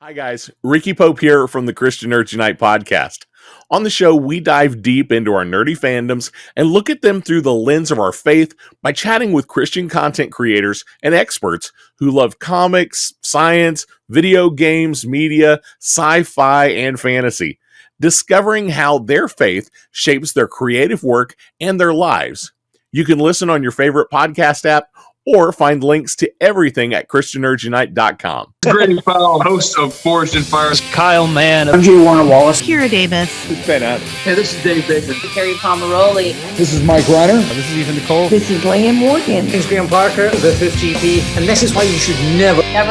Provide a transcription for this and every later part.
Hi guys, Ricky Pope here from the Christian Nerds Unite podcast. On the show, we dive deep into our nerdy fandoms and look at them through the lens of our faith by chatting with Christian content creators and experts who love comics, science, video games, media, sci-fi, and fantasy, discovering how their faith shapes their creative work and their lives. You can listen on your favorite podcast app or find links to everything at ChristianNerdsUnite.com. Great fellow host of Forged in Fire. Kyle Mann. I'm J. Warner Wallace. Kira Davis. This is Ben Adams. Hey, this is Dave Baker. Carrie Pomeroli. This is Mike Reiner. This is Ethan Nicole. This is Leanne Morgan. This is Graham Parker, the 5th GP, and this is why you should never. How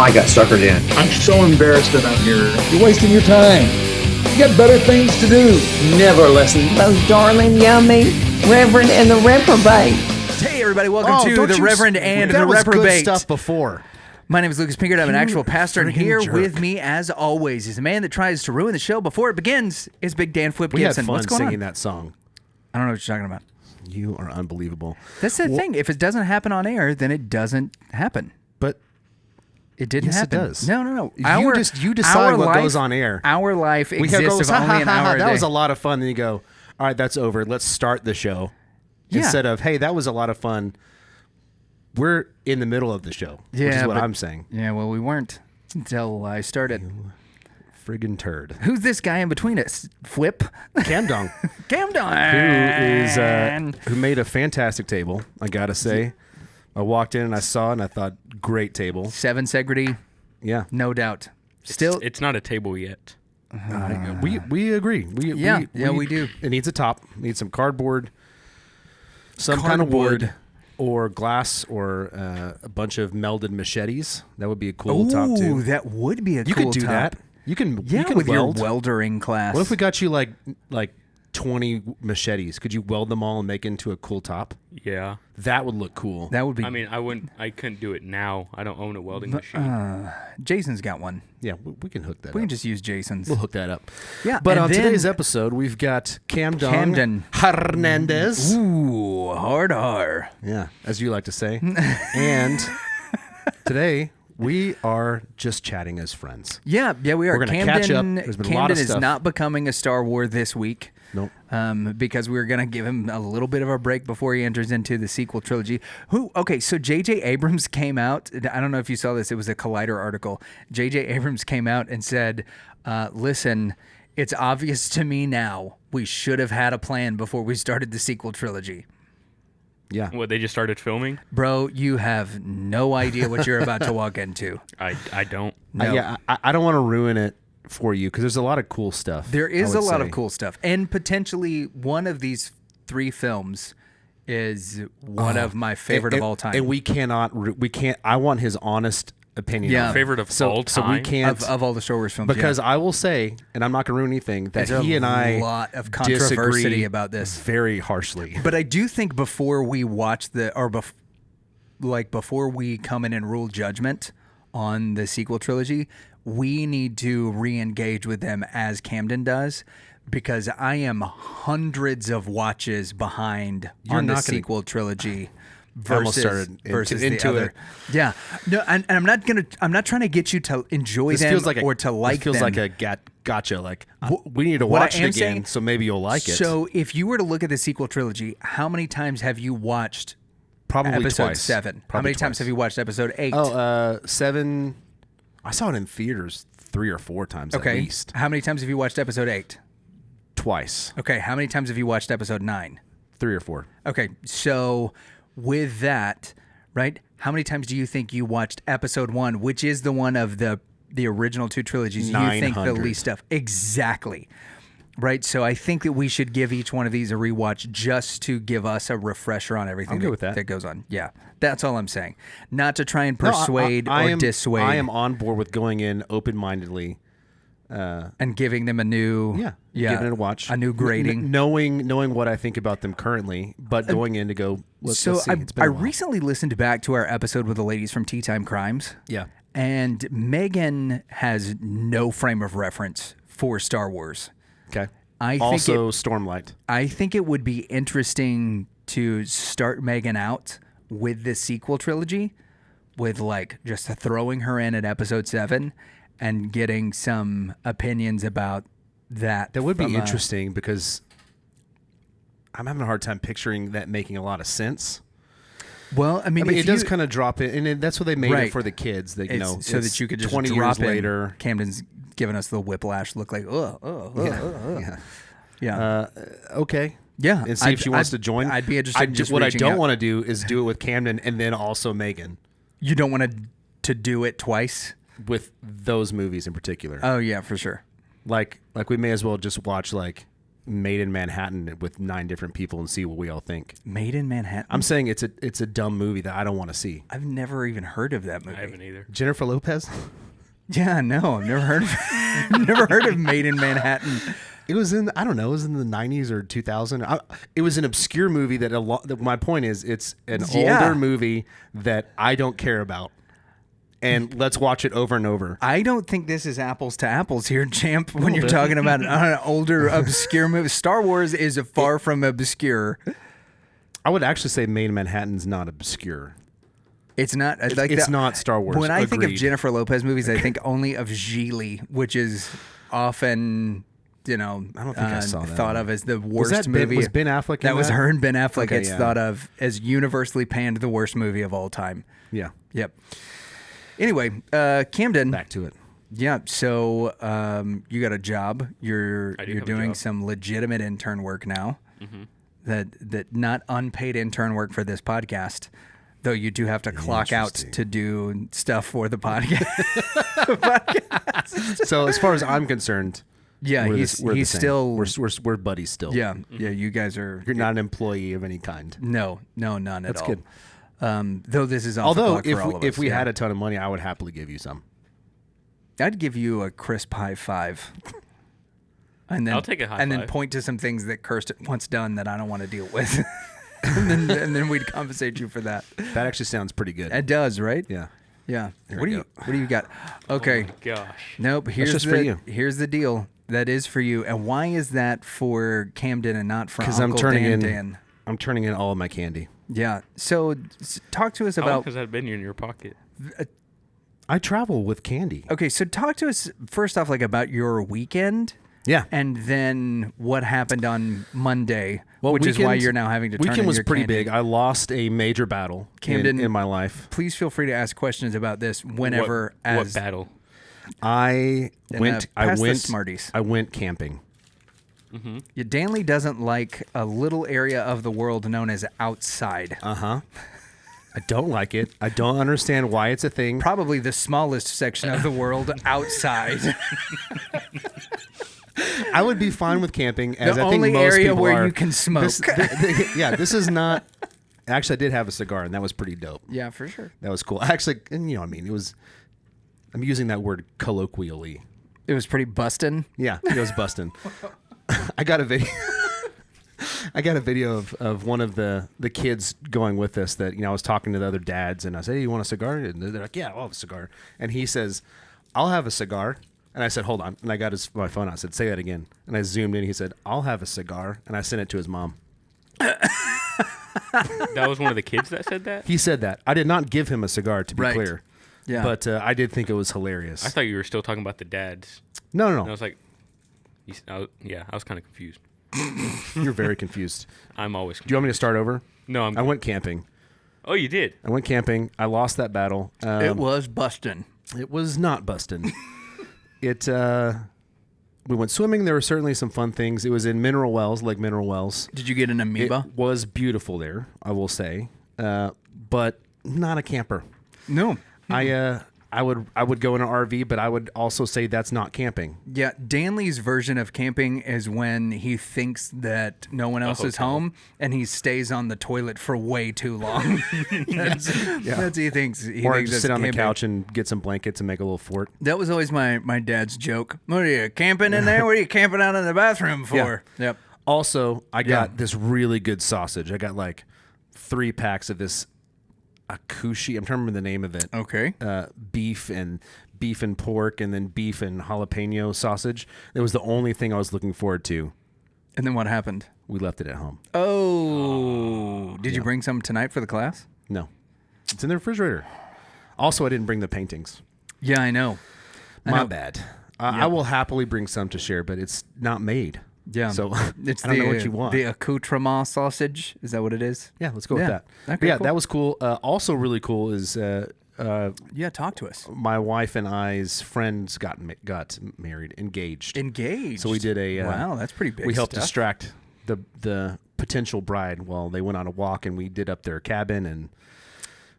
I got suckered in. I'm so embarrassed that I'm here. You're wasting your time. You got better things to do. Never listen. Those darling, yummy Reverend and the Reprobate. Hey everybody, welcome to the Reverend and the Reprobate. Good stuff before. My name is Lucas Pinkert. I'm an actual pastor, and here jerk. with me, as always, is a man that tries to ruin the show before it begins. Is Big Dan Flip We had Gibson. fun What's going singing on? that song. I don't know what you're talking about. You are unbelievable. That's the thing. If it doesn't happen on air, then it doesn't happen. But It didn't yes, happen. it does. No. You decide what goes on air. Our life we can't exists go, of only an hour a that day. was a lot of fun. Then you go, all right, that's over. Let's start the show. Yeah. Instead of, hey, that was a lot of fun. We're in the middle of the show, which is what but- I'm saying. Yeah, well, we weren't until I started. Friggin' turd. Who's this guy in between us? Flip? Camden, Camden. who made a fantastic table, I gotta say. I walked in and I saw it and I thought, great table. 7 Segretti, Yeah. no doubt. Still, It's not a table yet. We agree. We do. It needs a top. It needs some cardboard, some kind of wood, or glass, or a bunch of melded machetes. That would be a cool top too. Ooh, that would be a You cool could do top. that. You can. Yeah, you can with weld. your weldering class. What if we got you like 20 machetes? Could you weld them all and make it into a cool top? Yeah. That would look cool. That would be. I mean, I couldn't do it now. I don't own a welding machine. Jason's got one. Yeah, we can hook that We up. can just use Jason's. We'll hook that up. Yeah, But and on then- today's episode, we've got Camden Hernandez. Ooh, hard R. Yeah, as you like to say. And today we are just chatting as friends. Yeah, we are. We're gonna Camden, catch up. There's been a lot Camden of is stuff. not becoming a Star Wars this week. Nope. Because we're going to give him a little bit of a break before he enters into the sequel trilogy. So J.J. Abrams came out. I don't know if you saw this. It was a Collider article. J.J. Abrams came out and said, listen, it's obvious to me now we should have had a plan before we started the sequel trilogy. Yeah. What, they just started filming? Bro, you have no idea what you're about to walk into. I don't. No. I don't want to ruin it for you because there's a lot of cool stuff. There is I a would lot say. of cool stuff. And potentially one of these 3 films is one of my favorite of all time. And we can't. I want his honest opinion. Yeah. on it. Favorite of so, all So we time? can't. of all the Star Wars films. because I will say, and I'm not going to ruin anything, that There's he and I a lot of controversy disagree about this. very harshly. But I do think before we watch before we come in and rule judgment on the sequel trilogy, we need to re-engage with them as Camden does, because I am hundreds of watches behind on the not gonna- sequel trilogy I almost versus started versus into the other. it. Yeah, no, and I'm not trying to get you to enjoy This them feels like or to like this feels them. like a gotcha. Like we need to what I watch it am again, saying- so maybe you'll like it. So if you were to look at the sequel trilogy, how many times have you watched Probably episode twice. 7? How Probably many times twice. have you watched episode 8? 7. I saw it in theaters 3 or 4 times at Okay. least. How many times have you watched episode 8? Twice. Okay. How many times have you watched episode 9? 3 or 4. Okay. So with that, right, how many times do you think you watched episode 1, which is the one of the original 2 trilogies you think the 900. least of? Exactly. Right. So I think that we should give each one of these a rewatch just to give us a refresher on everything I'm good with that. that goes on. Yeah. That's all I'm saying. Not to try and No, persuade or dissuade. I am on board with going in open-mindedly. And giving them a new, Giving it a watch, a new grading. knowing what I think about them currently, but going in to go. Let's see. It's been I a while. recently listened back to our episode with the ladies from Tea Time Crimes. Yeah. And Megan has no frame of reference for Star Wars. Okay. I think Also, Stormlight. I think it would be interesting to start Megan out with the sequel trilogy with like just throwing her in at episode 7 and getting some opinions about that. That would be interesting because I'm having a hard time picturing that making a lot of sense. Well, I mean it does kind of drop it, and that's what they made it for the kids. That so that you could just 20 drop years later. Camden's giving us the whiplash look, like yeah. Okay. Yeah, and see if she wants to join. I'd be interested. In just what I reaching don't out. want to do is do it with Camden and then also Megan. You don't want to do it twice with those movies in particular. Oh yeah, for sure. Like we may as well just watch like Made in Manhattan with 9 different people and see what we all think. Made in Manhattan. I'm saying it's a dumb movie that I don't want to see. I've never even heard of that movie. I haven't either. Jennifer Lopez. Yeah, no, I've never heard of never heard of Made in Manhattan. It was in, I don't know, it was in the 90s or 2000. It was an obscure movie that my point is it's an older movie that I don't care about. And let's watch it over and over. I don't think this is apples to apples here, Champ, when you're talking about an older, obscure movie. Star Wars is far from obscure. I would actually say Made in Manhattan's not obscure. It's not. It's not Star Wars. When I think of Agreed. Jennifer Lopez movies, I think only of Gigli, which is often, I don't think I saw that thought one. of as the worst movie. Was Ben Affleck in that? Was her and Ben Affleck. Okay, It's yeah. thought of as universally panned the worst movie of all time. Yeah. Yep. Anyway, Camden. Back to it. Yeah. So you got a job. You're have a doing job. some legitimate intern work now. Mm-hmm. That not unpaid intern work for this podcast. Though you do have to clock out to do stuff for the podcast. So as far as I'm concerned, Yeah, we're he's the same. still. we're buddies still. Yeah, yeah. You guys are. You're not an employee of any kind. No, none That's at all. good. Though this is off Although the clock for all of us. if we yeah. had a ton of money, I would happily give you some. I'd give you a crisp high five. And then I'll take a high and then five. point to some things that Kirsten once done that I don't want to deal with. and then we'd compensate you for that. That actually sounds pretty good. It does, right? Yeah. Yeah. Here What we do you go. What do you got? Okay. Oh my gosh. Nope. Here's just the for you. Here's the deal. That is for you. And why is that for Camden and not for Because Uncle I'm turning Dan? I'm turning in all of my candy. Yeah. So talk to us How long about. has that been in your pocket? I travel with candy. Okay, so talk to us first off, like about your weekend. Yeah. And then what happened on Monday, which is why you're now having to turn Weekend in was your pretty candy. big. I lost a major battle Camden, in my life. Please feel free to ask questions about this whenever. What battle? I went the Smarties. I went camping. Yeah, Danley doesn't like a little area of the world known as outside. I don't like it. I don't understand why it's a thing. Probably the smallest section of the world outside. I would be fine with camping, as The I think only most area people where are. you can smoke. This is not. Actually, I did have a cigar, and that was pretty dope. Yeah, for sure. That was cool. Actually, and you know what I mean. It was. I'm using that word colloquially. It was pretty bustin'. Yeah, it was busting. I got a video. I got a video of one of the kids going with us that, I was talking to the other dads, and I said, "Hey, you want a cigar?" And they're like, "Yeah, I'll have a cigar." And he says, "I'll have a cigar." And I said, "Hold on." And I got my phone out. I said, "Say that again." And I zoomed in. He said, "I'll have a cigar." And I sent it to his mom. That was one of the kids that said that? He said that. I did not give him a cigar, to be Right. clear. Yeah. But I did think it was hilarious. I thought you were still talking about the dads. No. And I was like, I was kind of confused. You're very confused. I'm always confused. Do you want me to start over? No, I went camping. Oh, you did? I went camping. I lost that battle. It was bustin'. It was not busting. We went swimming. There were certainly some fun things. It was in Mineral Wells, Lake Mineral Wells. Did you get an amoeba? It was beautiful there, I will say, but not a camper. No. I would go in an RV, but I would also say that's not camping. Yeah, Danley's version of camping is when he thinks that no one else is hotel. home and he stays on the toilet for way too long. That's he thinks. He Or thinks just that's sit on the camping. couch and get some blankets and make a little fort. That was always my dad's joke. What are you camping in there? What are you camping out in the bathroom for? Yep. Also, I got Yeah. this really good sausage. I got like 3 packs of this akushi. I'm trying to remember the name of it. Okay. Beef and pork, and then beef and jalapeno sausage. It was the only thing I was looking forward to. And then what happened? We left it at home. Oh, did you bring some tonight for the class? No, it's in the refrigerator. Also, I didn't bring the paintings. Yeah, I know. My bad. I will happily bring some to share, but it's not made. Yeah. So it's I don't know what you want. The accoutrement sausage. Is that what it is? Yeah, let's go with that. Okay, But yeah, cool. that was cool. Also really cool is Talk to us. my wife and I's friends got married, engaged. Engaged. So we did a wow, that's pretty big. We helped stuff. distract the potential bride while they went on a walk, and we did up their cabin and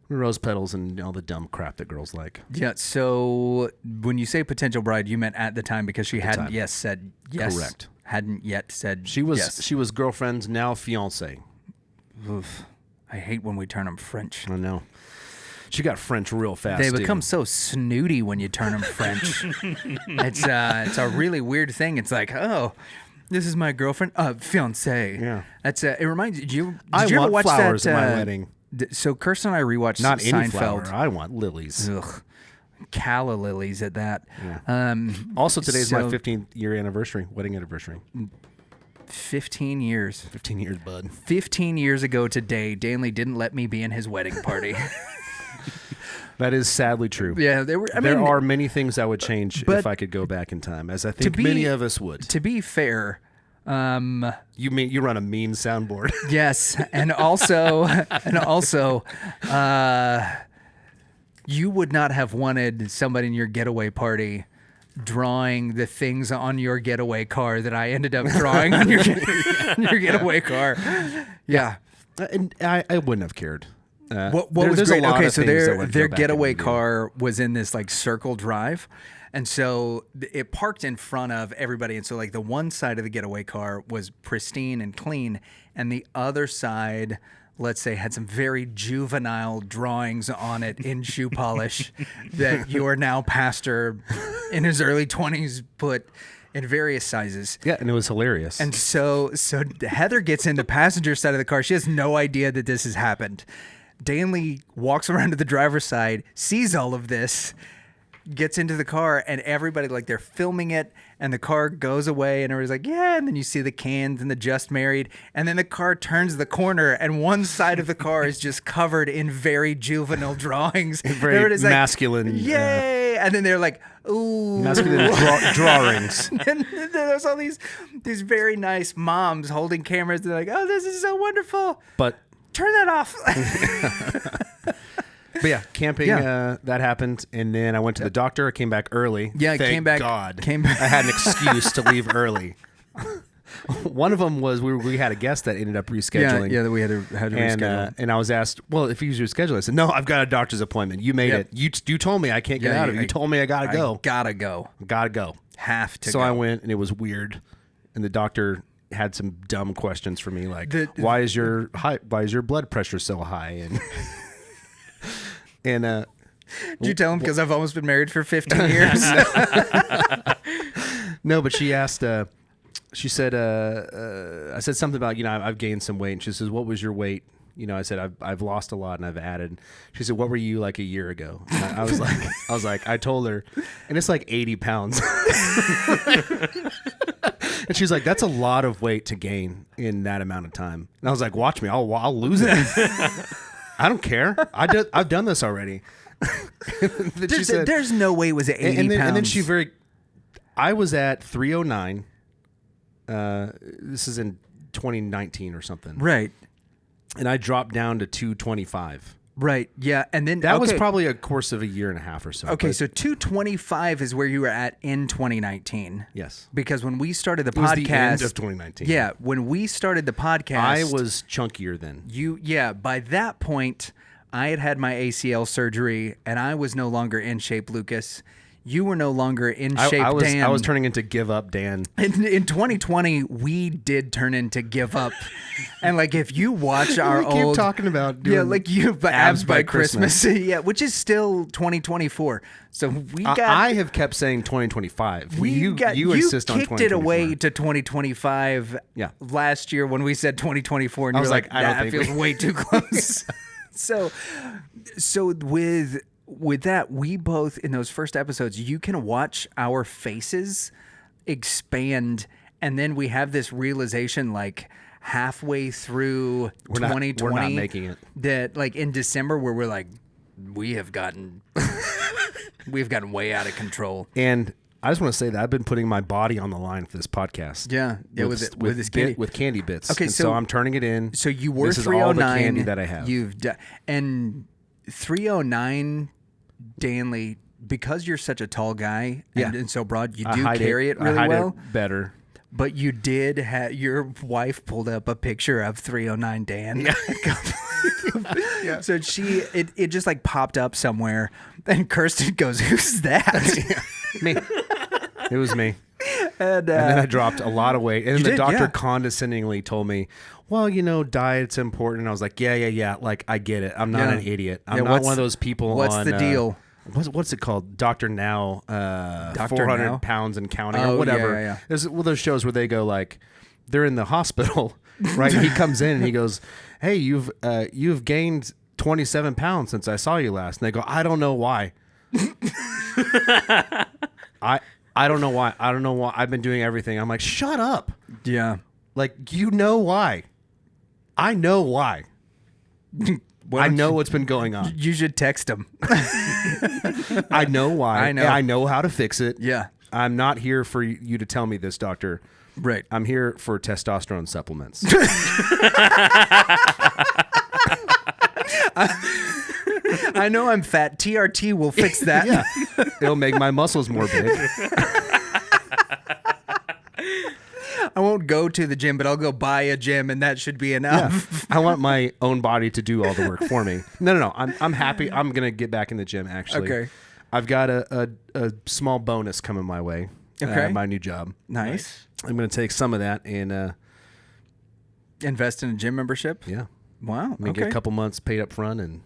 rose petals and all the dumb crap that girls like. Yeah. So when you say potential bride, you meant at the time because she hadn't time. yet said yes. Correct. Hadn't yet said She was yes. she was girlfriend, now fiance. Oof. I hate when we turn them French. I know. She got French real fast. They too. become so snooty when you turn them French. It's a really weird thing. It's like, oh, this is my girlfriend, fiance. Yeah. That's it. Reminds you. I Did you ever want watch flowers that, at my wedding. So Kirsten and I rewatched Not any Seinfeld. flower. I want lilies. Ugh, calla lilies at that. Yeah. Also, today's my so- 15th year anniversary, wedding anniversary. 15 years. 15 years, bud. 15 years ago today, Danley didn't let me be in his wedding party. That is sadly true. Yeah, there are many things I would change if I could go back in time, as I think many of us would. To be fair, You mean you run a mean soundboard? yes, and also, you would not have wanted somebody in your getaway party drawing the things on your getaway car that I ended up drawing on your getaway car. Yeah. And I wouldn't have cared. What was there's great? a lot Okay, of so things I their would their go back getaway and do. car was in this like circle drive, and so it parked in front of everybody. And so like the one side of the getaway car was pristine and clean, and the other side, let's say, had some very juvenile drawings on it in shoe polish that your now pastor in his early 20s put in various sizes. Yeah, and it was hilarious. And so Heather gets in the passenger side of the car. She has no idea that this has happened. Danley walks around to the driver's side, sees all of this, gets into the car, and everybody, like, they're filming it, and the car goes away, and everybody's like, yeah, and then you see the cans and the just married, and then the car turns the corner, and one side of the car is just covered in very juvenile drawings. Very Everybody's masculine. Like, yay! And then they're like, ooh. Masculine drawings. And there's all these very nice moms holding cameras. They're like, oh, this is so wonderful. But Turn that off. But yeah, camping, that happened. And then I went to the doctor. I came back early. Yeah, Thank came back. God. Came back. I had an excuse to leave early. One of them was we had a guest that ended up rescheduling. Yeah, that we had to reschedule. And I was asked, well, if you reschedule, I said, no, I've got a doctor's appointment. You made it. You told me I can't get out of it. You told me I got to go. Gotta go. Got to go. Have to So go. I went, and it was weird. And the doctor had some dumb questions for me, like, why is your blood pressure so high? And Did you tell him? Because I've almost been married for 15 years. no, but she asked. She said, I said something about, I've gained some weight. And she says, what was your weight? I said, I've lost a lot and I've added. She said, what were you like a year ago? And I was like, I told her, and it's like 80 pounds. And she's like, that's a lot of weight to gain in that amount of time. And I was like, watch me, I'll lose it. I don't care. I've done this already. There's no way it was 80 pounds. And then I was at 309. This is in 2019 or something. Right. And I dropped down to 225. Right. Yeah. And then that was probably a course of a year and a half or so. Okay. So 225 is where you were at in 2019. Yes. Because when we started the it was podcast, the end of 2019. Yeah. When we started the podcast, I was chunkier then. By that point, I had my ACL surgery and I was no longer in shape, Lucas. You were no longer in shape, Dan. I was turning into give up, Dan. In 2020, we did turn into give up. And like, if you watch our we keep talking about doing abs by Christmas. Yeah, which is still 2024. So we got. I have kept saying 2025. You insist on 2025. You kicked it away to 2025. Yeah. Last year when we said 2024, and I you was were like, I don't think feels way too close. So with that, we both, in those first episodes, you can watch our faces expand, and then we have this realization, like, halfway through 2020. We're not making it. That, like, in December, where we're like, we have gotten way out of control. And I just want to say that I've been putting my body on the line for this podcast. Yeah, with this candy. With candy bits. Okay, And so I'm turning it in. So you were This is 309. all the candy that I have. And 309 Danley, because you're such a tall guy and so broad, you do carry it really well. It better. But you did have your wife pulled up a picture of 309 Dan. Yeah. So it just like popped up somewhere, and Kirsten goes, "Who's that?" Me. It was me. And then I dropped a lot of weight. And then the doctor condescendingly told me, well, diet's important. And I was like, yeah. Like, I get it. I'm not an idiot. I'm not one of those people What's the deal? What's it called? Dr. Now, Dr. 400 Now? pounds and counting Oh, or whatever. yeah. There's one of those shows where they go like, they're in the hospital, right? And he comes in and he goes, hey, you've gained 27 pounds since I saw you last. And they go, I don't know why. I don't know why. I don't know why. I've been doing everything. I'm like, shut up. Yeah. Like, you know why. I know why. I know what's been going on. You should text him. I know why. I know. I know how to fix it. Yeah. I'm not here for you to tell me this, doctor. Right. I'm here for testosterone supplements. I know I'm fat. TRT will fix that. Yeah. It'll make my muscles more big. I won't go to the gym, but I'll go buy a gym, and that should be enough. I want my own body to do all the work for me. No. I'm happy. I'm gonna get back in the gym. Actually, Okay. I've got a small bonus coming my way. Okay. My new job. Nice. I'm gonna take some of that and Invest in a gym membership. yeah, Wow. I'm gonna get a couple months paid up front and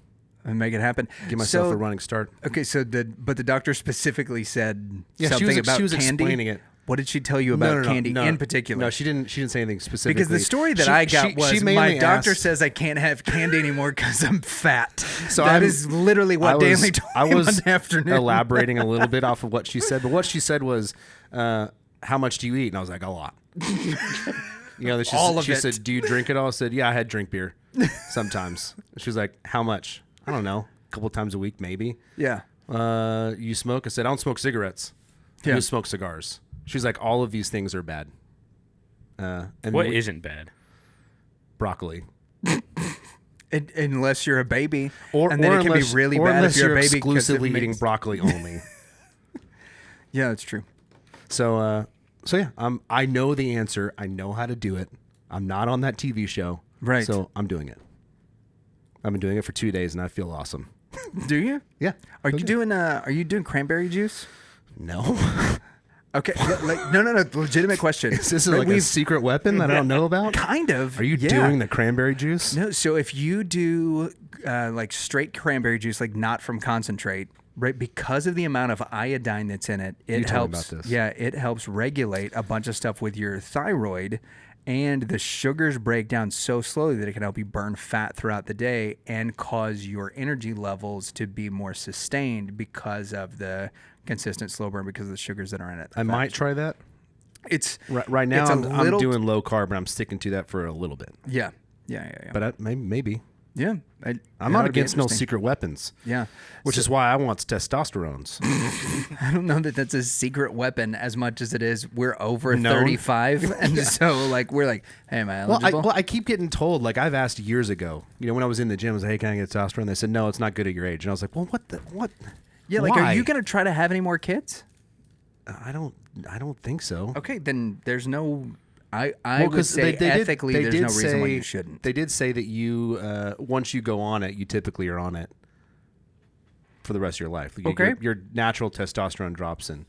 And make it happen. give myself a running start. Okay, so the doctor specifically said Yeah, something about she was candy. explaining it. What did she tell you about candy in particular? No, she didn't say anything specifically. Because the story that I got was mainly my doctor asked- says I can't have candy anymore because I'm fat. So that is literally what Danley told me I was one afternoon. elaborating a little bit off of what she said, but what she said was, "How much do you eat?" And I was like, "A lot." All of she it. said, "Do you drink it all?" I said, "Yeah, I had drink beer sometimes." She was like, "How much?" I don't know, a couple times a week maybe. Yeah. You smoke? I said, "I don't smoke cigarettes. I Yeah. just smoke cigars." She's like, "All of these things are bad." And What isn't bad? broccoli? Unless you're a baby, Or and then or it can unless, be really or bad unless if you're you're a baby. 'cause it exclusively eating makes- broccoli only. Yeah, that's true. So yeah, I know the answer. I know how to do it. I'm not on that TV show. Right. So I'm doing it. I've been doing it for 2 days and I feel awesome. Do you? Yeah. Are you doing cranberry juice? No. Okay. No. Legitimate question. Is this like a secret weapon that I don't know about? Kind of. Are you doing the cranberry juice? No. So if you do like straight cranberry juice, like not from concentrate, right? Because of the amount of iodine that's in it, it told me helps. about this. Yeah, it helps regulate a bunch of stuff with your thyroid, and the sugars break down so slowly that it can help you burn fat throughout the day and cause your energy levels to be more sustained because of the consistent slow burn because of the sugars that are in it. I might try that. It's Right now, it's a I'm little- doing low carb, and I'm sticking to that for a little bit. Yeah. But maybe. Yeah. I'm not against no secret weapons. Yeah. Which is why I want testosterones. I don't know that that's a secret weapon as much as it is we're over Known. 35. And so like we're like, hey, am I eligible? I keep getting told, like I've asked years ago, when I was in the gym, I was like, hey, can I get testosterone? They said, no, it's not good at your age. And I was like, well, what? Yeah, like, Why? are you going to try to have any more kids? I don't think so. Okay, then there's no... I Well, would say ethically they there's did no reason why say- you shouldn't. They did say that you, once you go on it, you typically are on it for the rest of your life. Okay. Your natural testosterone drops, and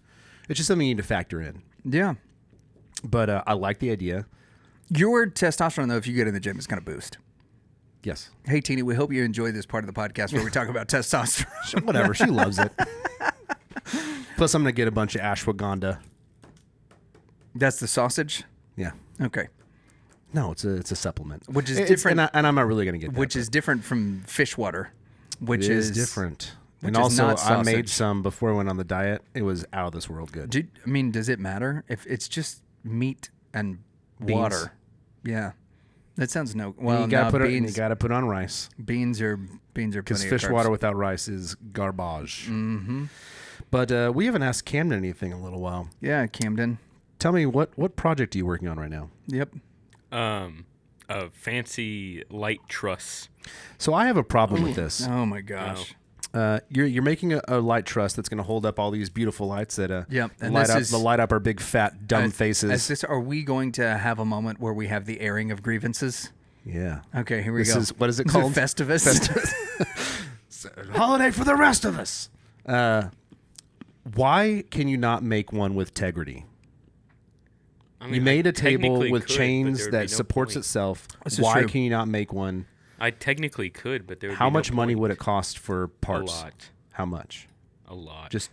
it's just something you need to factor in. Yeah. But I like the idea. Your testosterone, though, if you get in the gym, is going to boost. Yes. Hey, Teeny, we hope you enjoy this part of the podcast where we talk about testosterone. Whatever. She loves it. Plus, I'm going to get a bunch of ashwagandha. That's the sausage? Yeah. Okay. No, it's a supplement. Which is It's- different. And I'm not really going to get that. Which is different from fish water, which It is is different. which And is also, not I made sausage. some before I went on the diet. It was out of this world good. Does it matter if it's just meat and Beans. water? Yeah. That sounds well. you gotta no, put it. beans. You gotta put on rice Beans are because plenty fish of carbs. water without rice is garbage. Mm-hmm. But we haven't asked Camden anything in a little while. Yeah, Camden. Tell me what project are you working on right now? Yep. A fancy light truss. So I have a problem with this. Oh my gosh. You're making a light truss that's going to hold up all these beautiful lights that Yep, and light up our big fat dumb faces. Are we going to have a moment where we have the airing of grievances? Yeah. Okay, here we go. What is it called? Festivus. Holiday for the rest of us. Why can you not make one with integrity? I mean, You made I a table technically with could, but chains there would that be no supports point. itself. This is Why true. can you not make one? I technically could, but there would How be much no money point. would it cost for parts? A lot. How much? A lot. Just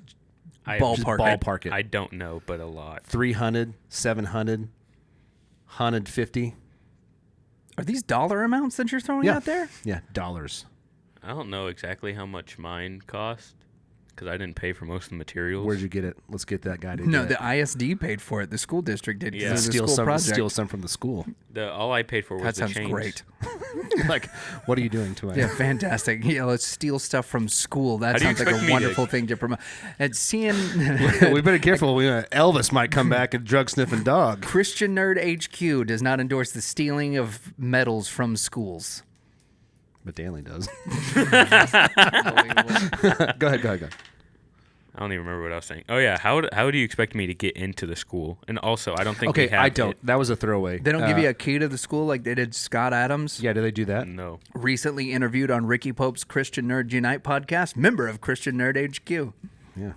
Ballpark it. it. I don't know, but a lot. 300, 700, 150. Are these dollar amounts that you're throwing out there? Yeah, dollars. I don't know exactly how much mine cost because I didn't pay for most of the materials. Where'd you get it? Let's get that guy to No, do it. the ISD paid for it. The school district did. Yeah. Yeah, the steal school some, project. steal some from the school. All I paid for was That the sounds chains. great. Like, what are you doing to it? Yeah, fantastic. Yeah, let's steal stuff from school. That How do you sounds like expect me a to- wonderful thing to promote. And seeing We better be careful. Elvis might come back and drug sniffing dog. Christian Nerd HQ does not endorse the stealing of medals from schools. But Danley does. Go ahead. I don't even remember what I was saying. Oh yeah, how do you expect me to get into the school? And also, I don't think Okay, we have I don't. That was a throwaway. They don't give you a key to the school like they did Scott Adams. Yeah, do they do that? No. Recently interviewed on Ricky Pope's Christian Nerd Unite podcast, member of Christian Nerd HQ. Yeah.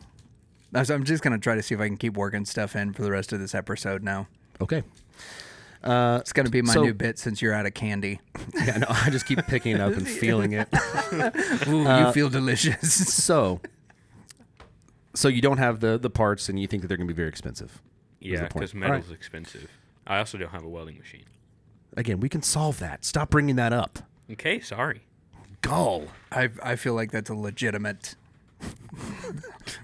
So I'm just going to try to see if I can keep working stuff in for the rest of this episode now. Okay. It's going to be my so- new bit since you're out of candy. Yeah, no, I just keep picking it up and feeling it. Ooh, you feel delicious. So you don't have the parts, and you think that they're going to be very expensive. is Yeah, the point. because metal's expensive. I also don't have a welding machine. Again, we can solve that. Stop bringing that up. Okay, sorry. Go. I feel like that's a legitimate.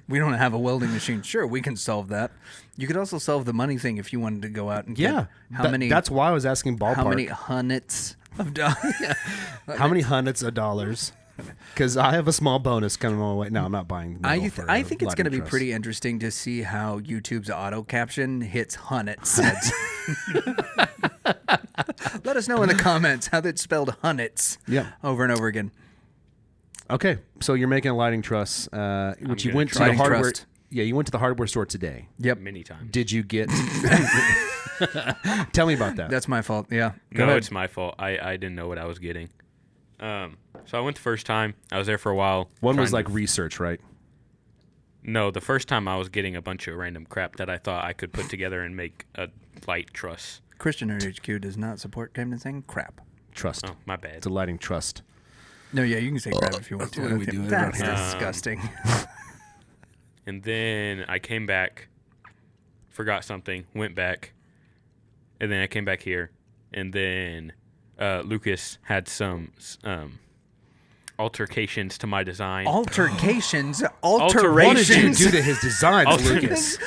We don't have a welding machine. Sure, we can solve that. You could also solve the money thing if you wanted to go out and Yeah. get many. That's why I was asking ballpark. how many hundreds of dollars? How many hundreds of dollars? Because I have a small bonus coming my way. No, I'm not buying. I metal for think it's going to be lighting pretty interesting to see how YouTube's auto caption hits hundreds. Let us know in the comments how that's spelled hundreds. Yeah. Over and over again. Okay, so you're making a lighting truss, which you gonna went to try. the Lighting hardware. trust. Yeah, you went to the hardware store today. Yep. Many times. Did you get? Tell me about that. That's my fault. Yeah. No, it's my fault. I didn't know what I was getting. So I went the first time. I was there for a while. One was trying like to- research, right? No, the first time I was getting a bunch of random crap that I thought I could put together and make a light truss. Christian Nerd HQ does not support Camden saying crap. Trust. Oh, my bad. It's a lighting trust. No, yeah, you can say crap if you want to. That's the way we do it around That's here. disgusting. And then I came back, forgot something, went back, and then I came back here, and then Lucas had some altercations to my design. Altercations, What did you alterations. do to his designs, Lucas?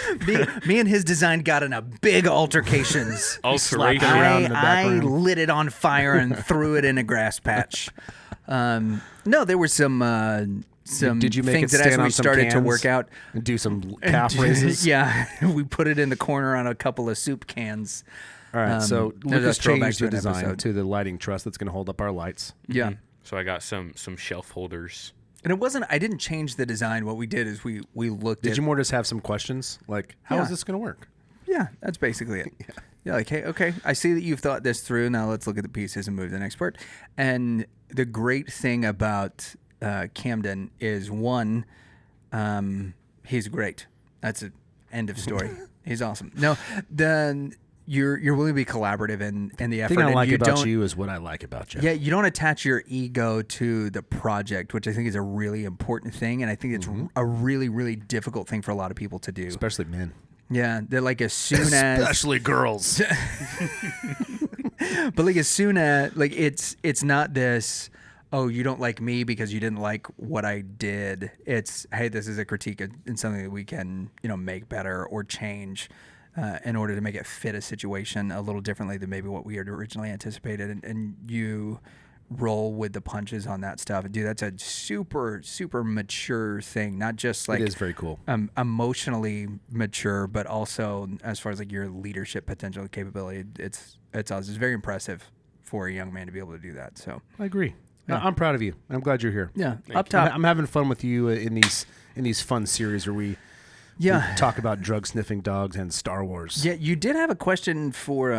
me and his design got in a big altercations. Alterations. around in the I background. lit it on fire and threw it in a grass patch. No, there were some Did you make things it that as stand we on some started to cans work out. and do some calf raises? Yeah, we put it in the corner on a couple of soup cans. All right. So there's a Lucas throwback changed to the an design episode. to the lighting truss that's going to hold up our lights. Yeah. So I got some shelf holders. And it wasn't. I didn't change the design. What we did is we looked Did at. you more just have some questions like, how is Yeah. this going to work? Yeah, that's basically it. Yeah, like, hey, okay, I see that you've thought this through. Now let's look at the pieces and move to the next part. And the great thing about Camden is one, he's great. That's an end of story. He's awesome. No, then you're willing to be collaborative in the The effort. thing I and like about don't- you is what I like about you. Yeah, you don't attach your ego to the project, which I think is a really important thing, and I think it's a really, really difficult thing for a lot of people to do. Especially men. Yeah, they're like as soon as Especially girls. But like as soon as like it's not this, oh, you don't like me because you didn't like what I did. It's, hey, this is a critique and something that we can, make better or change. in order to make it fit a situation a little differently than maybe what we had originally anticipated, and you roll with the punches on that stuff. Dude, that's a super, super mature thing. Not just like It is very cool. Emotionally mature, but also as far as like your leadership potential and capability. It's awesome. It's very impressive for a young man to be able to do that. So I agree. No, I'm proud of you. I'm glad you're here. yeah, Thank up you. top. I'm having fun with you in these fun series where we talk about drug sniffing dogs and Star Wars. Yeah, you did have a question for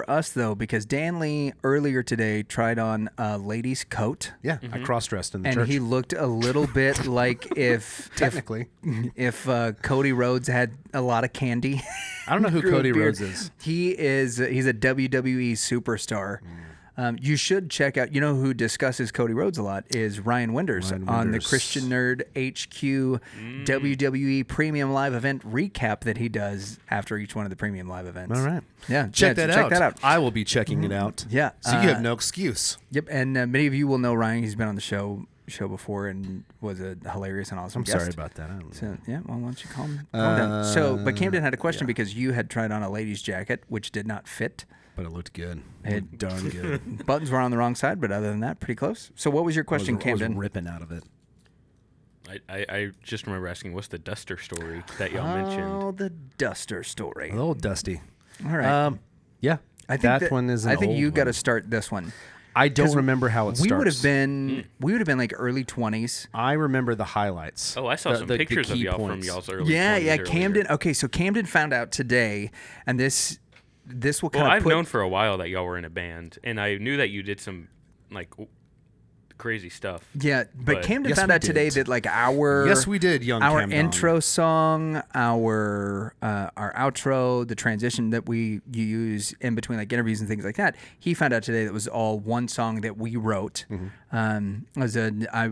us though, because Danley earlier today tried on a lady's coat. Yeah, I cross-dressed in the And church. he looked a little bit like if Technically. if Cody Rhodes had a lot of candy. I don't know who grew a Cody beard. Rhodes is. He's a WWE superstar. You should check out. You know who discusses Cody Rhodes a lot is Ryan Winders Ryan on the Winders. Christian Nerd HQ WWE Premium Live Event recap that he does after each one of the Premium Live events. All right. Yeah, Check that Check out. that out. I will be checking it out. Yeah. So you have no excuse. Yep, and many of you will know Ryan. He's been on the show before and was a hilarious and awesome I'm guest. sorry about that. I don't So yeah, well, why don't you calm down? So, but Camden had a question because you had tried on a lady's jacket which did not fit. But it looked good. It- Darn good. Buttons were on the wrong side, but other than that, pretty close. So, what was your question, I was Camden? ripping out of it. I just remember asking, what's the duster story that y'all mentioned? Oh, the duster story. A little dusty. All right. Yeah. I think that one is an I think old you got to one. start this one. I don't 'Cause remember how it starts. We would have been like early 20s. I remember the highlights. Oh, I saw some pictures of key y'all from points. y'all's early Yeah, 20s yeah. earlier. Camden. Okay, so Camden found out today, and this will kind Well, of I've put. known for a while that y'all were in a band, and I knew that you did some like crazy stuff. Yeah, but Camden Yes, found we out today did. that like our Yes, we did, young our Camden. intro song, our outro, the transition that you use in between like interviews and things like that. He found out today that was all one song that we wrote. I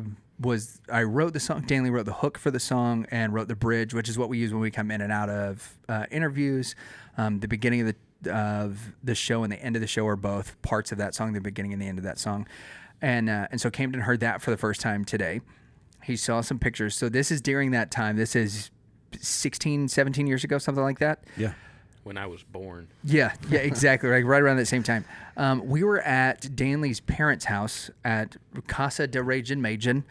wrote the song. Danley wrote the hook for the song and wrote the bridge, which is what we use when we come in and out of interviews. The beginning of the show and the end of the show are both parts of that song. The beginning and the end of that song. And so Camden heard that for the first time today. He saw some pictures. So this is during that time. This is 16, 17 years ago, something like that. Yeah. When I was born. Yeah, exactly. Right around that same time. We were at Danley's parents' house at Casa de Ragin Majin.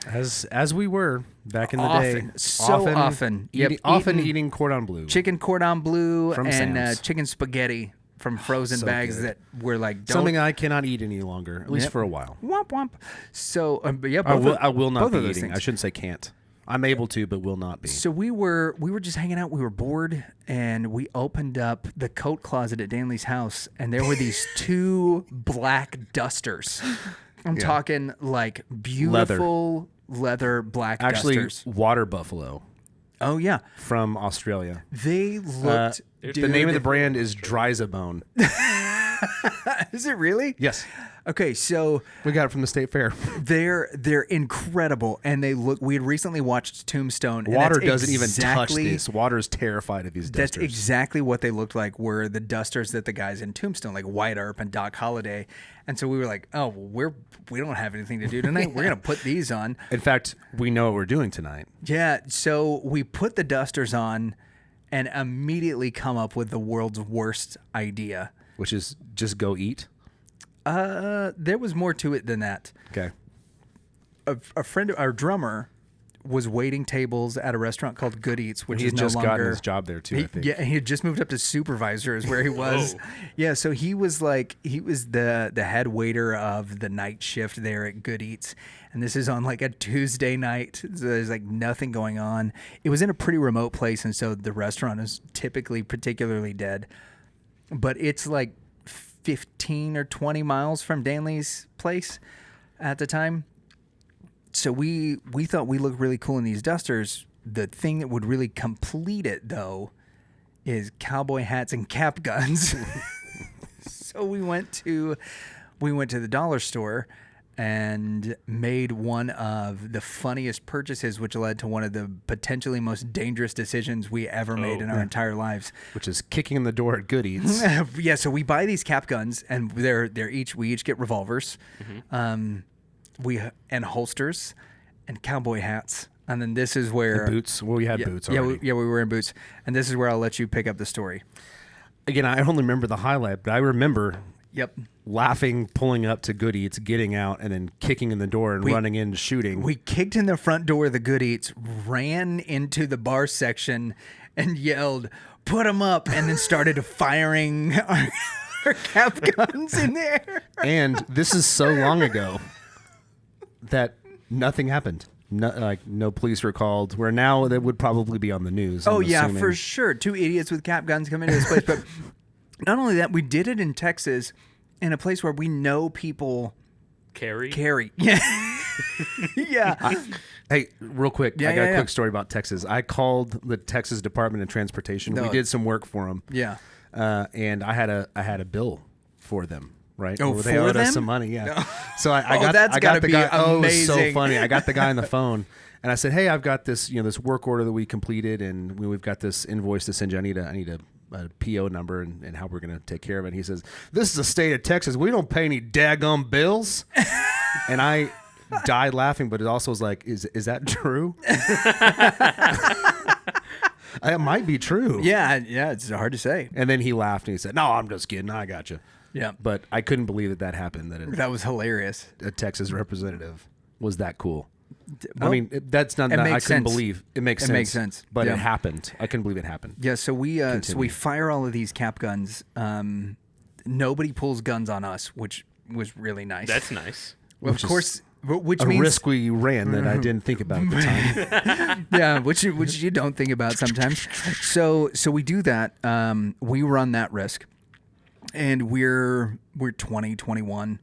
As we were back in the day. Often. So often. Yep, Often eating eating cordon bleu. Chicken cordon bleu From and Sam's. chicken spaghetti from frozen So bags good. that were like, don't. Something I cannot eat any longer, at least Yep. for a while. Womp womp. So, but yeah, I will not both be of those eating. things. I shouldn't say can't. I'm able to, but will not be. So we were just hanging out. We were bored, and we opened up the coat closet at Danley's house, and there were these two black dusters. I'm talking like beautiful leather black Actually, dusters. water buffalo Oh yeah, from Australia. they looked. The name of the brand is Dryzabone. Is it really? Yes. Okay, so We got it from the state fair. they're incredible, and they look. We had recently watched Tombstone. and Water that's doesn't even touch exactly- this. Water is terrified of these That's dusters. exactly what they looked like. Were the dusters that the guys in Tombstone, like White Earp and Doc Holliday, and so we were like, oh, well, we don't have anything to do tonight. We're gonna put these on. In fact, we know what we're doing tonight. Yeah, so we put the dusters on, and immediately come up with the world's worst idea. Which is just go eat. There was more to it than that. Okay. A friend, our drummer, was waiting tables at a restaurant called Good Eats, which He is had no just longer. gotten his job there too, I think. Yeah, and he had just moved up to supervisor, is where he was. Whoa. Yeah, so he was the head waiter of the night shift there at Good Eats, and this is on like a Tuesday night. So there's like nothing going on. It was in a pretty remote place, and so the restaurant is typically particularly dead. But it's like 15 or 20 miles from Danley's place at the time. So we thought we looked really cool in these dusters. The thing that would really complete it, though, is cowboy hats and cap guns. So we went to the dollar store and made one of the funniest purchases, which led to one of the potentially most dangerous decisions we ever made in our entire lives. Which is kicking in the door at Good Eats. Yeah, so we buy these cap guns, and we each get revolvers, and holsters, and cowboy hats, and then this is where Boots. Well, we had boots yeah, already. we were in boots, and this is where I'll let you pick up the story. again, I only remember the highlight, but I remember Yep. laughing, pulling up to Good Eats, getting out, and then kicking in the door and running in and shooting. We kicked in the front door of the Good Eats, ran into the bar section, and yelled, "Put them up!" and then started firing our cap guns in the air. And this is so long ago that nothing happened. No police were called. Where now that would probably be on the news. Oh, I'm yeah, assuming. for sure. 2 idiots with cap guns come into this place. But not only that, we did it in Texas in a place where we know people Carry. Yeah. Yeah. Hey, real quick, Yeah, I got yeah, a yeah. quick story about Texas. I called the Texas Department of Transportation. No. We did some work for them. Yeah. And I had a bill for them. Right? Oh, Or they for owed them? us some money. Yeah. No. So I Oh, got that's I got gotta the be guy. Oh, it was so amazing. funny. I got the guy on the phone, and I said, "Hey, I've got this this work order that we completed, and we've got this invoice to send you. I need a PO number and how we're gonna take care of it." And he says, "This is the state of Texas. We don't pay any daggum bills." And I died laughing, but it also was like, "Is that true?" It might be true. Yeah. It's hard to say. And then he laughed and he said, "No, I'm just kidding. I got you." Yeah. But I couldn't believe that happened. That was hilarious. A Texas representative was that cool. Well, I mean, that's not. it I makes couldn't sense. believe it makes It sense. makes sense. But Yeah. it happened. I couldn't believe it happened. Yeah, so we Continue. fire all of these cap guns. Nobody pulls guns on us, which was really nice. That's nice. Well, of which is course, which A means risk we ran that I didn't think about at the time. yeah, which you don't think about sometimes. So we do that. We run that risk, and we're 20, 21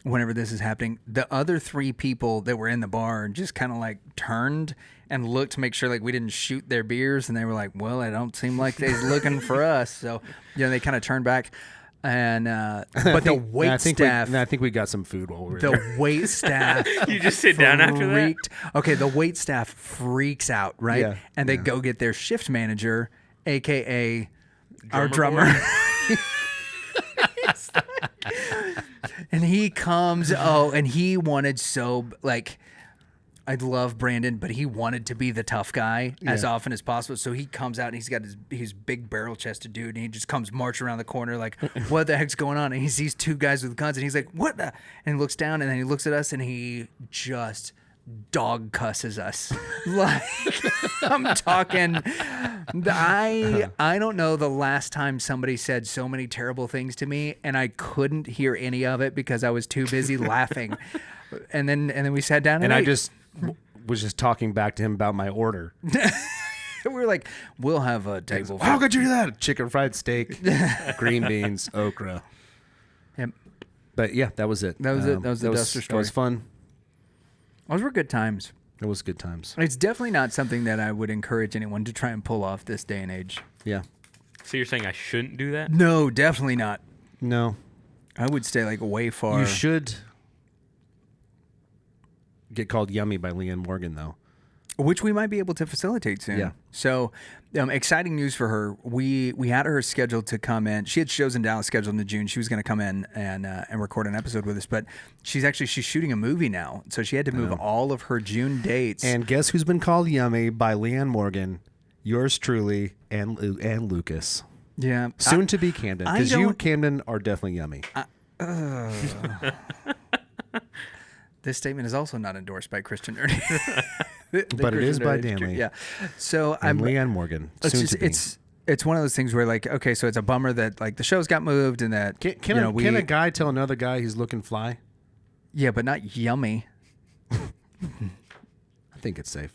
whenever this is happening. The other 3 people that were in the bar just kind of like turned and looked to make sure like we didn't shoot their beers, and they were like, "Well, it don't seem like they's looking for us." So they kind of turned back. And but the wait staff. I think we got some food while we were there. The wait staff. You just sit down after that? freaked. Okay, the wait staff freaks out, right? Yeah. And they go get their shift manager, aka our Drummer drummer. And he comes. Oh, and he wanted I love Brandon, but he wanted to be the tough guy as often as possible. So he comes out and he's got his big barrel chested dude, and he just comes marching around the corner like, "What the heck's going on?" And he sees 2 guys with guns, and he's like, "What the?" And he looks down, and then he looks at us, and he just dog cusses us. Like, I'm talking. I don't know the last time somebody said so many terrible things to me, and I couldn't hear any of it because I was too busy laughing. And then we sat down, and I ate. just was just talking back to him about my order. We were like, "We'll have a table." How could you do that? Chicken fried steak, green beans, okra. Yep. But yeah, that was it. That was it. That was the Duster That was story. fun. Those were good times. It was good times. It's definitely not something that I would encourage anyone to try and pull off this day and age. Yeah. So you're saying I shouldn't do that? No, definitely not. No. I would stay like way far. You should get called Yummy by Leanne Morgan, though. Which we might be able to facilitate soon. Yeah. So, exciting news for her. We had her scheduled to come in. She had shows in Dallas scheduled in June. She was going to come in and record an episode with us, but she's shooting a movie now, so she had to move all of her June dates. And guess who's been called Yummy by Leanne Morgan? Yours truly and Lucas. yeah, Soon to be Camden, I because you, don't- Camden, are definitely Yummy. This statement is also not endorsed by Christian Nerdy. But it is by Christian Nerdy, Danley. Yeah. So And I'm Leanne Morgan. It's Soon just, to be. it's one of those things where like, okay, so it's a bummer that like the shows got moved and that Can a guy tell another guy he's looking fly? yeah, but not Yummy. I think it's safe.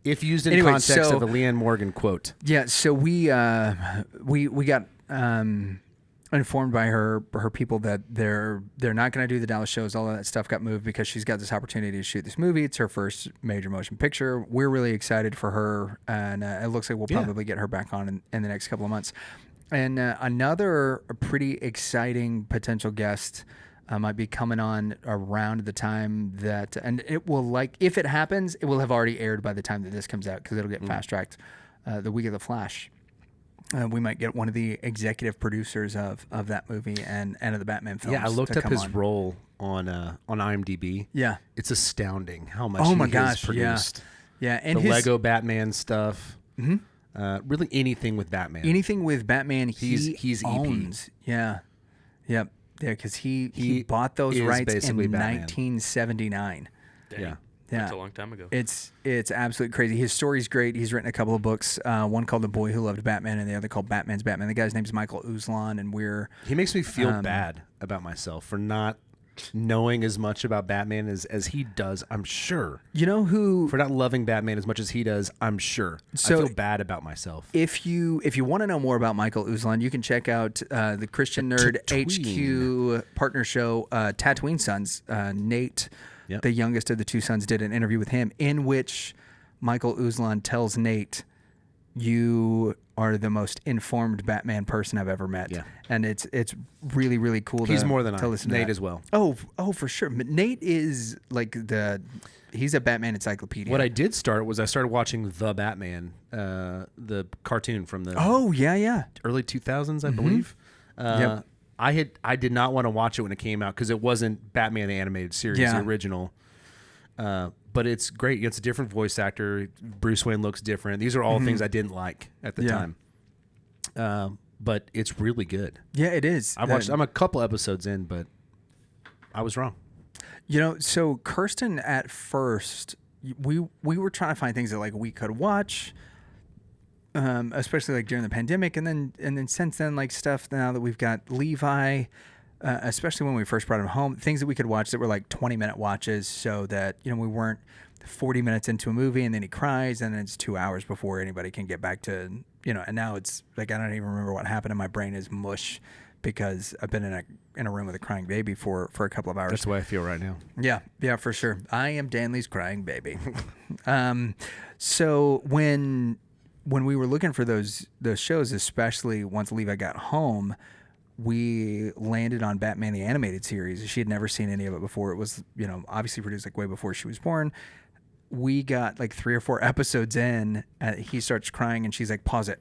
If used in Anyway, context so- of a Leanne Morgan quote. Yeah, so we got informed by her people that they're not going to do the Dallas shows. All of that stuff got moved because she's got this opportunity to shoot this movie. It's her first major motion picture. We're really excited for her, and it looks like we'll probably get her back on in the next couple of months. And another pretty exciting potential guest might be coming on around the time that, and it will if it happens, it will have already aired by the time that this comes out because it'll get fast tracked the week of The Flash. We might get one of the executive producers of that movie and of the Batman films. Yeah, I looked to up come his on. role on IMDb. Yeah. It's astounding how much Oh my he gosh, has produced. Yeah, and The his, Lego Batman stuff. Really anything with Batman. Anything with Batman, He's EP. owns. Yeah. Yep. Yeah, because he bought those is rights in basically Batman. 1979. Dang. Yeah. Yeah. That's a long time ago. It's absolutely crazy. His story's great. He's written a couple of books, one called The Boy Who Loved Batman and the other called Batman's Batman. The guy's name's Michael Uzlan, and He makes me feel bad about myself for not knowing as much about Batman as he does, I'm sure. You know who... For not loving Batman as much as he does, I'm sure. So I feel bad about myself. If you want to know more about Michael Uzlan, you can check out the Christian Nerd HQ partner show, Tatooine Sons. Nate, Yep. the youngest of the two sons, did an interview with him in which Michael Uzlan tells Nate, "You are the most informed Batman person I've ever met." Yeah. And it's really, really cool. He's more than to listen to Nate that. as well. Oh, for sure. But Nate is like he's a Batman encyclopedia. What I did start was I started watching The Batman, the cartoon from the Oh, yeah. early 2000s, I believe. Yep. I did not want to watch it when it came out because it wasn't Batman the animated series, Yeah. the original. But it's great. It's a different voice actor. Bruce Wayne looks different. These are all things I didn't like at the Yeah. time. But it's really good. Yeah, it is. I'm a couple episodes in, but I was wrong. You know, so Kirsten, at first, we were trying to find things that like we could watch, especially like during the pandemic, and then since then, like stuff now that we've got Levi, especially when we first brought him home, things that we could watch that were like 20-minute watches, so that we weren't 40 minutes into a movie and then he cries and then it's 2 hours before anybody can get back to and now it's like I don't even remember what happened and my brain is mush because I've been in a room with a crying baby for a couple of hours. That's the way I feel right now. Yeah, for sure. I am Danley's crying baby. So when we were looking for those shows, especially once Levi got home, we landed on Batman the Animated Series. She had never seen any of it before. It was, obviously produced like way before she was born. We got like 3 or 4 episodes in, he starts crying and she's like, "Pause it."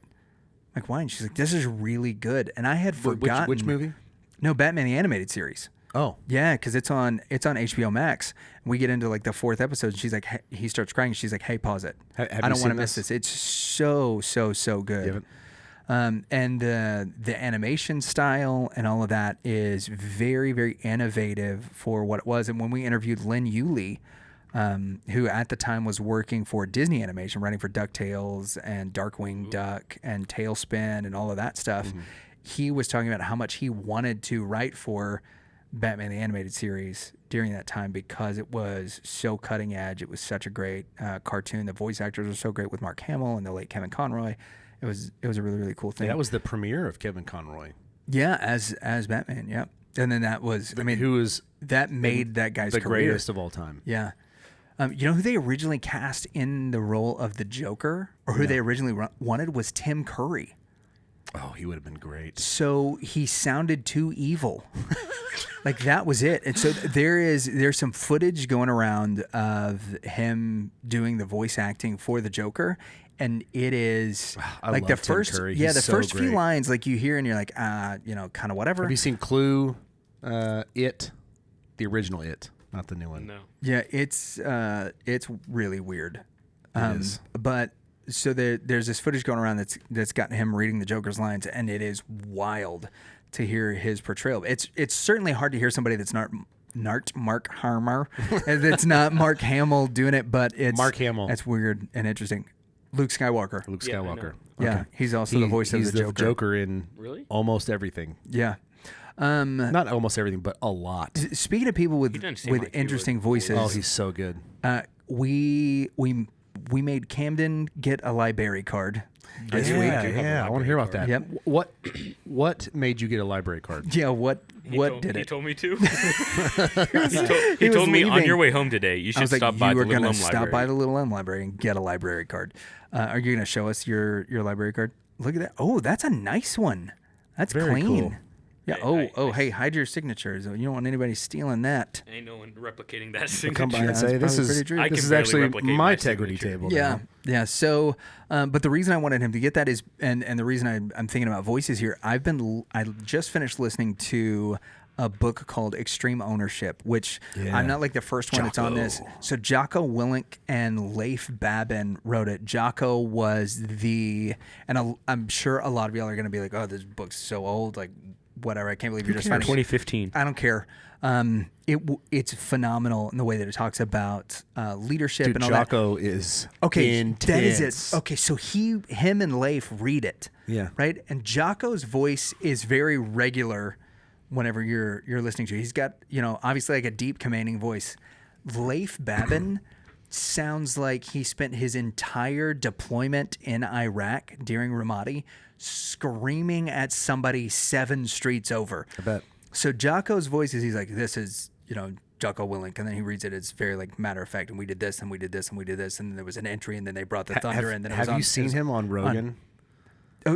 I'm like, why? And she's like, "This is really good." And I had forgotten. Which movie? No, Batman the Animated Series. Oh. Yeah, because it's on HBO Max. We get into like the 4th episode and she's like, he starts crying. She's like, "Hey, pause it. Have I don't you want to seen miss this." It's so good. You haven't? And the animation style and all of that is very, very innovative for what it was. And when we interviewed Lynn Yulee, who at the time was working for Disney Animation, writing for DuckTales and Darkwing Duck and Tailspin and all of that stuff, he was talking about how much he wanted to write for Batman the Animated Series during that time because it was so cutting edge. It was such a great cartoon. The voice actors were so great with Mark Hamill and the late Kevin Conroy. It was a really, really cool thing. Yeah, that was the premiere of Kevin Conroy. Yeah, as Batman. Yeah, and then that was that made that guy's the career. greatest of all time. Yeah. You know who they originally cast in the role of the Joker, or who they originally wanted, was Tim Curry. Oh, he would have been great. So he sounded too evil. Like that was it. And so there's some footage going around of him doing the voice acting for the Joker. And it is I like love the Tim first, Curry. yeah, He's the so first few great. lines like you hear and you're like, kind of whatever. Have you seen Clue? It, the original It, not the new one. No. Yeah, it's really weird. It is. But so there's this footage going around that's got him reading the Joker's lines, and it is wild to hear his portrayal. It's certainly hard to hear somebody that's not Mark Harmer, that's not Mark Hamill doing it, but it's Mark Hamill. That's weird and interesting. Luke Skywalker. Luke Yeah, I Skywalker. know. Yeah, he's also the voice of he's the Joker. in Really? almost everything. Yeah. Not almost everything, but a lot. Speaking of people with doesn't seem like he interesting would voices, Oh, he's so good. we made Camden get a library card this week. Yeah, I want to hear about that. Yep. What made you get a library card? Yeah, what did He it? told me to. He he was told me on leaving. your way home today, you I should was like, stop by you the were Little gonna Elm stop Library. by the Little Elm Library and get a library card. Are you gonna show us your library card? Look at that. Oh, that's a nice one. That's Very clean. cool. Yeah. I- Hey, hide your signatures. You don't want anybody stealing that. Ain't no one replicating that Come by signature. and say that's this probably is pretty true. I this can is barely actually replicate my my integrity signature. table. Yeah, now. yeah. So, but the reason I wanted him to get that is, and the reason I'm thinking about voices here, I just finished listening to a book called Extreme Ownership, which I'm not like the first one that's on this. So Jocko Willink and Leif Babbin wrote it. Jocko was I'm sure a lot of y'all are going to be like, oh, this book's so old, like whatever. I can't believe you're just finding 2015. I don't care. It's phenomenal in the way that it talks about leadership. Dude, and all Jocko is intense. That is it. Okay, so him and Leif read it. Yeah. Right? And Jocko's voice is very regular whenever you're listening to it. He's got, obviously like a deep commanding voice. Leif Babbin sounds like he spent his entire deployment in Iraq during Ramadi screaming at somebody 7 streets over. I bet. So Jocko's voice is, he's like, this is, Jocko Willink, and then he reads it. It's very like matter of fact, and we did this, and we did this, and we did this, and then there was an entry, and then they brought the thunder, and then have you seen him on Rogan?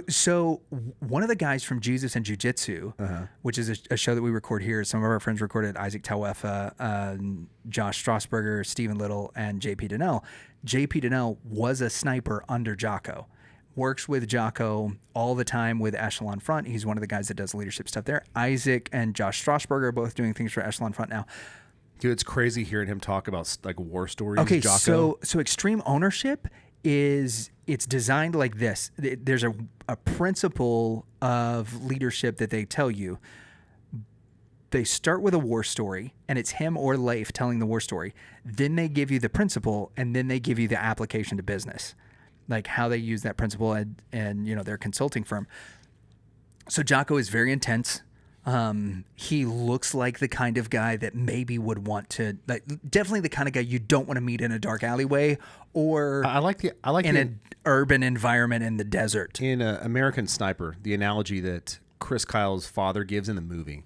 So one of the guys from Jesus and Jiu-Jitsu, which is a show that we record here, some of our friends recorded, Isaac Tawefa, Josh Strasburger, Stephen Little, and JP Donnell. JP Donnell was a sniper under Jocko. Works with Jocko all the time with Echelon Front. He's one of the guys that does leadership stuff there. Isaac and Josh Strasburger are both doing things for Echelon Front now. Dude, it's crazy hearing him talk about like war stories. Okay, Jocko. so Extreme Ownership it's designed like this. There's a principle of leadership that they tell you. They start with a war story, and it's him or Leif telling the war story. Then they give you the principle, and then they give you the application to business, like how they use that principle and their consulting firm. So Jocko is very intense. He looks like the kind of guy that maybe would want to, like, definitely the kind of guy you don't want to meet in a dark alleyway or I like in an urban environment in the desert. In American Sniper, the analogy that Chris Kyle's father gives in the movie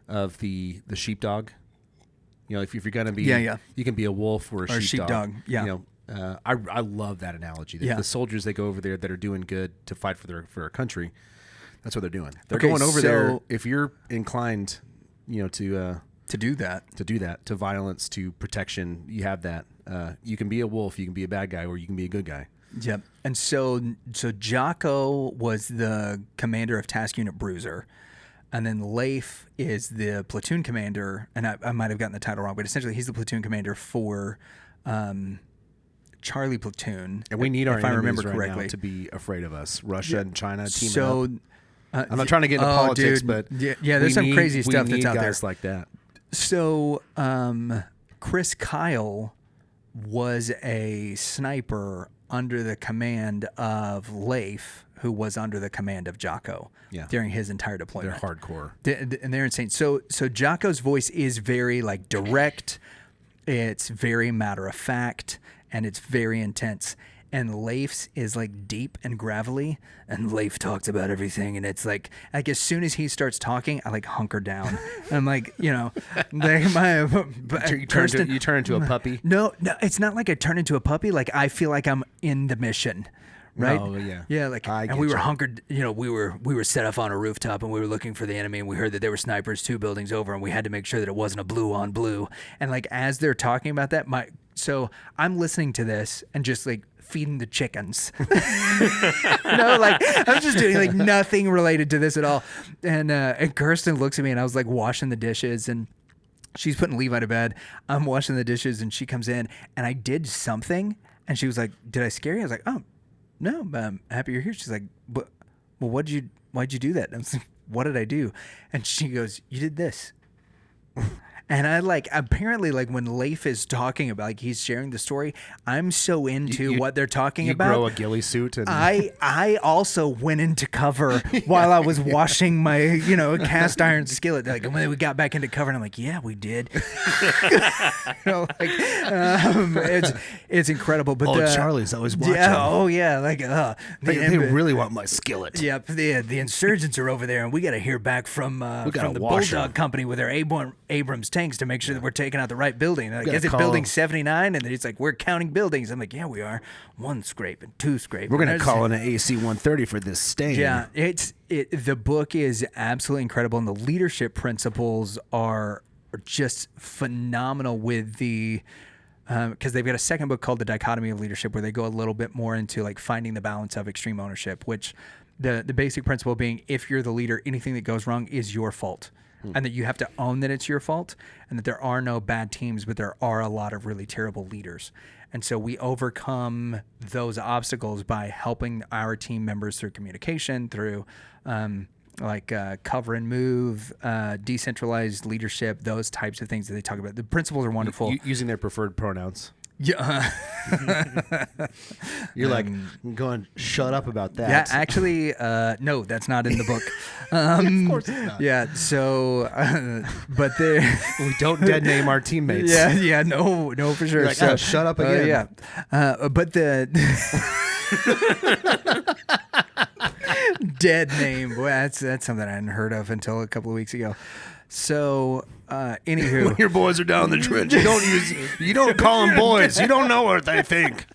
of the sheepdog. If you're gonna be, you can be a wolf or a sheepdog. Yeah. I love that analogy. The soldiers that go over there that are doing good to fight for our country, that's what they're doing. They're going over there. If you're inclined, to do that, to violence, to protection, you have that. You can be a wolf, you can be a bad guy, or you can be a good guy. Yep. And so Jocko was the commander of Task Unit Bruiser. And then Leif is the platoon commander, and I might have gotten the title wrong, but essentially he's the platoon commander for Charlie Platoon. And we need our if I remember enemies correctly now to be afraid of us. Russia and China teaming so, up. I'm not trying to get into politics, dude. but there's some crazy stuff that's out there. Guys like that. So Chris Kyle was a sniper under the command of Leif, who was under the command of Jocko during his entire deployment. They're hardcore. And they're insane. So Jocko's voice is very like direct. It's very matter of fact, and it's very intense. And Leif's is like deep and gravelly, and Leif talks about everything, and it's like as soon as he starts talking, I like hunker down. I'm like, like you turn into a puppy. No, it's not like I turn into a puppy. Like I feel like I'm in the mission. Right? Oh, yeah. Yeah, like, and we were hunkered, we were set up on a rooftop, and we were looking for the enemy, and we heard that there were snipers 2 buildings over, and we had to make sure that it wasn't a blue on blue. And like, as they're talking about that, so I'm listening to this and just like feeding the chickens. Like I'm just doing like nothing related to this at all. And Kirsten looks at me, and I was like washing the dishes, and she's putting Levi to bed. I'm washing the dishes, and she comes in, and I did something, and she was like, "Did I scare you?" I was like, "Oh, no, I'm happy you're here." She's like, "Well, why'd you do that?" And I was like, "What did I do?" And she goes, "You did this." And I like, apparently, like when Leif is talking about, like he's sharing the story, I'm so into what they're talking about. You grow a ghillie suit. And I also went into cover while I was washing my, cast iron skillet. Like when we got back into cover, and I'm like, yeah, we did. It's incredible. But Charlie's always watching. Yeah. Oh yeah. Like they really want my skillet. Yep. The insurgents are over there, and we got to hear back from the Bulldog Company with their Abrams tanks to make sure that we're taking out the right building. Like, is it building 79? And he's like, we're counting buildings. I'm like, yeah, we are. 1 scrape and 2 scrape. We're going to call in an AC-130 for this stain. Yeah, the book is absolutely incredible, and the leadership principles are just phenomenal with the because they've got a second book called The Dichotomy of Leadership, where they go a little bit more into like finding the balance of extreme ownership, which the basic principle being, if you're the leader, anything that goes wrong is your fault. and that you have to own that it's your fault, and that there are no bad teams, but there are a lot of really terrible leaders. And so we overcome those obstacles by helping our team members through communication, through cover and move, decentralized leadership, those types of things that they talk about. The principles are wonderful. Using their preferred pronouns. Yeah. You're like going, shut up about that. Yeah, actually, no, that's not in the book. Of course it's not. Yeah, so, but there. We don't dead name our teammates. Yeah, no, for sure. You're like, oh, shut up again. But the dead name, boy, that's something I hadn't heard of until a couple of weeks ago. So, anywho, when your boys are down the trench, you don't call them boys. You don't know what they think.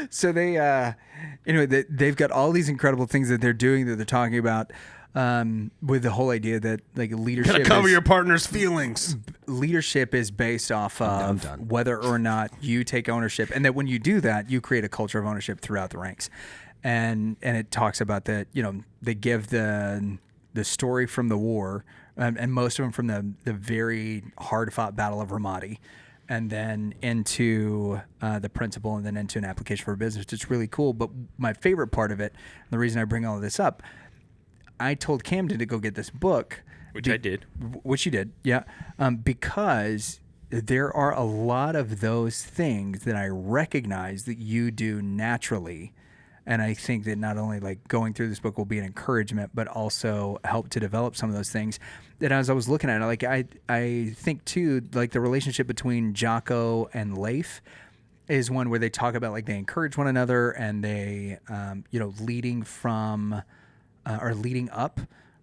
So they've got all these incredible things that they're doing, that they're talking about, with the whole idea that like leadership. Gotta cover your partner's feelings. Leadership is based off of whether or not you take ownership, and that when you do that, you create a culture of ownership throughout the ranks. And it talks about that. They give the story from the war. And most of them from the very hard-fought Battle of Ramadi, and then into the principle, and then into an application for business. It's really cool. But my favorite part of it, and the reason I bring all of this up, I told Camden to go get this book. Which I did. Which you did, yeah. Because there are a lot of those things that I recognize that you do naturally. And I think that not only like going through this book will be an encouragement, but also help to develop some of those things. That as I was looking at it, like I think too, like the relationship between Jocko and Leif is one where they talk about like they encourage one another, and they, leading from or leading up,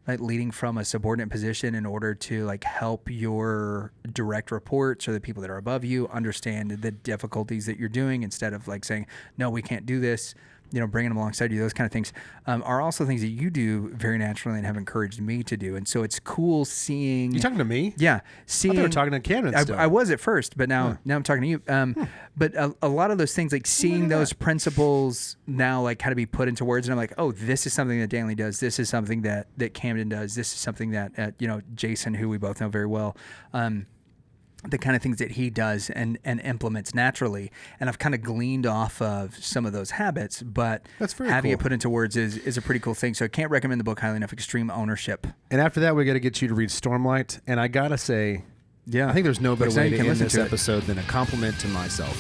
like leading from a subordinate position in order to like help your direct reports or the people that are above you understand the difficulties that you're doing, instead of like saying, no, we can't do this. Bringing them alongside you, those kind of things are also things that you do very naturally and have encouraged me to do. And so it's cool seeing. You talking to me? Yeah. Seeing. I thought you were talking to Camden still. I was at first, but now I'm talking to you. But a lot of those things, like seeing those principles now, like how to be put into words. And I'm like, oh, this is something that Danley does. This is something that Camden does. This is something that, Jason, who we both know very well, the kind of things that he does and implements naturally. And I've kind of gleaned off of some of those habits, but that's very having cool. it put into words is a pretty cool thing. So I can't recommend the book highly enough, Extreme Ownership. And after that, we got to get you to read Stormlight. And I got to say, I think there's no better way to end this episode than a compliment to myself.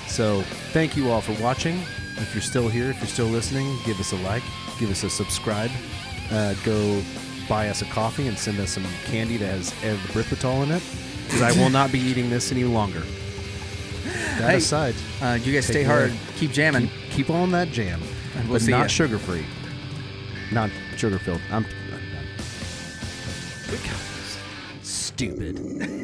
So thank you all for watching. If you're still here, if you're still listening, give us a like, give us a subscribe, go buy us a coffee and send us some candy that has erythritol in it. Because I will not be eating this any longer. That aside, you guys stay hard. Keep jamming. Keep on that jam. And but not sugar-free. Not sugar-filled. Stupid.